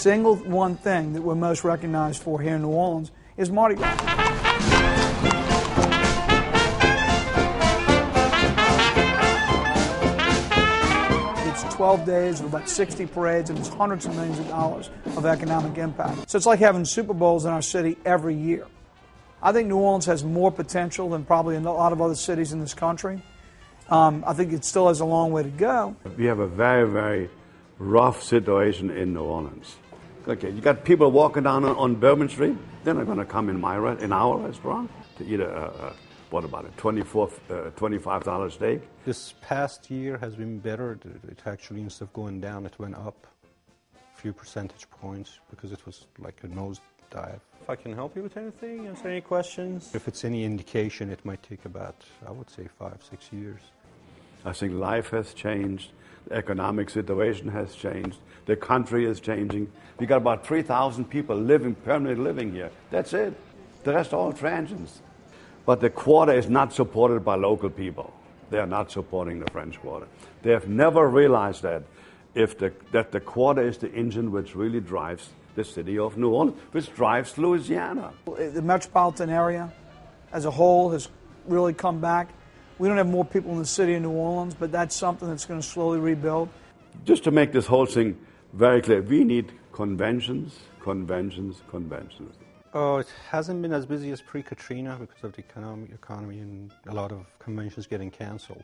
single one thing that we're most recognized for here in New Orleans is Mardi Gras. It's 12 days of about 60 parades, and it's hundreds of millions of dollars of economic impact. So it's like having Super Bowls in our city every year. I think New Orleans has more potential than probably a lot of other cities in this country. I think it still has a long way to go. We have a very, very rough situation in New Orleans. Okay, you got people walking down on Bourbon Street. They're not going to come in our restaurant to eat what about it, $25 steak. This past year has been better. It actually, instead of going down, it went up a few percentage points because it was like a nosedive. If I can help you with anything, answer any questions? If it's any indication, it might take about, I would say, 5-6 years. I think life has changed. The economic situation has changed. The country is changing. We got about 3,000 people permanently living here. That's it. The rest are all transients. But the Quarter is not supported by local people. They are not supporting the French Quarter. They have never realized that the Quarter is the engine which really drives the city of New Orleans, which drives Louisiana. The metropolitan area as a whole has really come back. We don't have more people in the city of New Orleans, but that's something that's going to slowly rebuild. Just to make this whole thing very clear, we need conventions, conventions, conventions. Oh, it hasn't been as busy as pre-Katrina because of the economy and a lot of conventions getting canceled.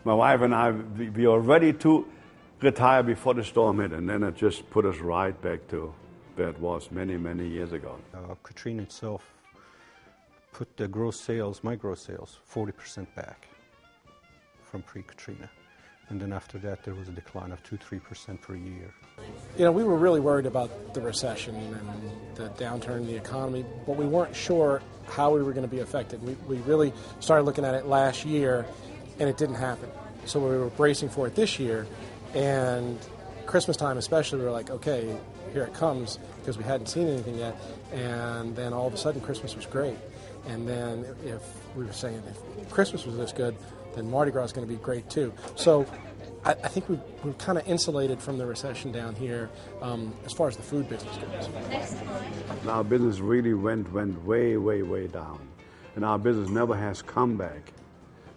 My wife and I, we were ready to retire before the storm hit, and then it just put us right back to where it was many, many years ago. Katrina itself put the my gross sales, 40% back from pre-Katrina. And then after that, there was a decline of 2-3% per year. You know, we were really worried about the recession and the downturn in the economy, but we weren't sure how we were going to be affected. We really started looking at it last year, and it didn't happen. So we were bracing for it this year, and Christmas time especially, we were like, okay, here it comes, because we hadn't seen anything yet. And then all of a sudden, Christmas was great. And then if we were saying if Christmas was this good, then Mardi Gras is going to be great too. So I think we're kind of insulated from the recession down here as far as the food business goes. Our business really went way, way, way down. And our business never has come back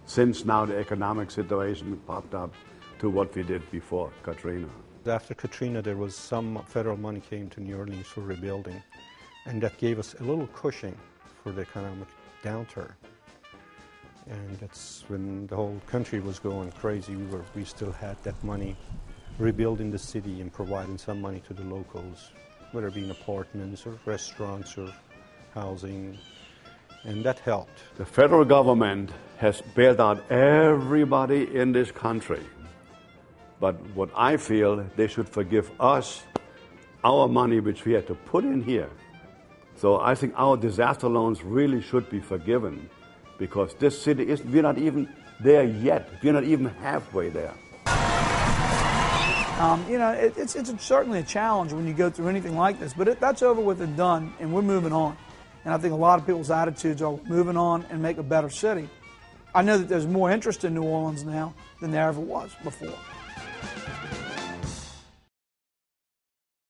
since now the economic situation popped up to what we did before Katrina. After Katrina, there was some federal money came to New Orleans for rebuilding, and that gave us a little cushion for the economic downturn. And that's when the whole country was going crazy. We still had that money rebuilding the city and providing some money to the locals, whether it be in apartments or restaurants or housing, and that helped. The federal government has bailed out everybody in this country. But what I feel, they should forgive us our money which we had to put in here. So I think our disaster loans really should be forgiven, because this city we're not even there yet. We're not even halfway there. You know, it's certainly a challenge when you go through anything like this, but that's over with and done, and we're moving on. And I think a lot of people's attitudes are moving on and make a better city. I know that there's more interest in New Orleans now than there ever was before.